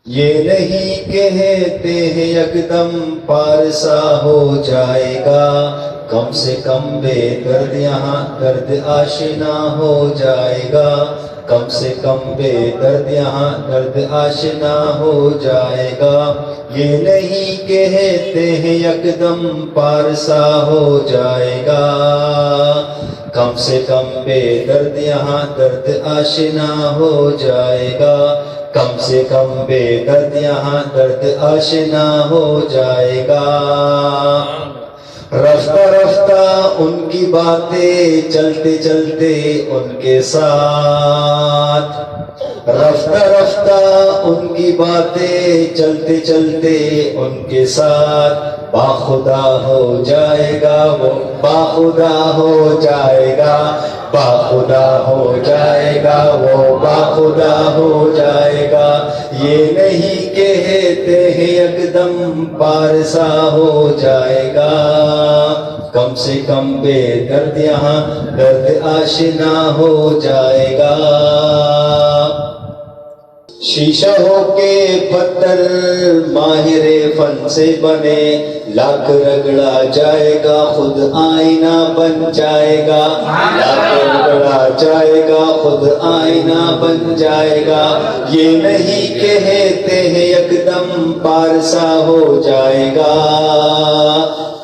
یہ نہیں کہتے ہیں یکدم پارسا ہو جائے گا، کم سے کم بے درد یہاں درد آشنا ہو جائے گا، کم سے کم بے درد یہاں درد آشنا ہو جائے گا۔ یہ نہیں کہتے ہیں یکدم پارسا ہو جائے گا، کم سے کم بے درد یہاں درد آشنا ہو جائے گا، کم سے کم بے درد یہاں درد آشنا ہو جائے گا۔ رفتہ رفتہ ان کی باتیں چلتے چلتے ان کے ساتھ، رفتہ رفتہ ان کی باتیں چلتے چلتے ان کے ساتھ، باخدا ہو جائے گا وہ، باخدا ہو جائے گا، باخدا ہو جائے گا وہ، باخدا ہو جائے گا۔ یہ نہیں کہتے ہیں یکدم پارسا ہو جائے گا، کم سے کم بے درد یہاں درد آشنا ہو جائے گا۔ شیشہ ہو کے پتھر ماہر فن سے بنے، لاکھ رگڑا جائے گا خود آئینہ بن جائے گا، لاکھ رگڑا جائے گا خود آئینہ بن جائے گا۔ یہ نہیں کہتے ہیں یکدم پارسا ہو جائے گا،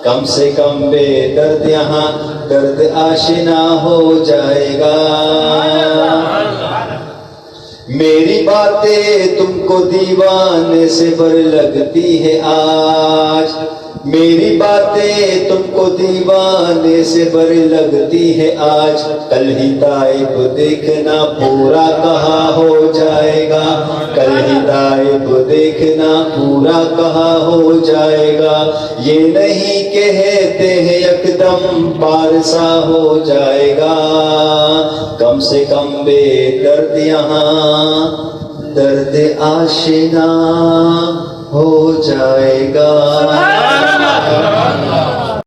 کم سے کم بے درد یہاں درد آشنا ہو جائے گا۔ میری باتیں تم کو دیوانے سے بر لگتی ہے آج، میری باتیں تم کو دیوانے سے بر لگتی ہے آج، کل ہی تائب دیکھنا پورا کہاں ہو جائے گا، کل ہی تائب دیکھنا پورا کہاں ہو جائے گا۔ یہ نہیں کہتے ہیں یکدم پارسا ہو جائے گا، کم سے کم بے درد یہاں درد آشنا ہو جائے گا۔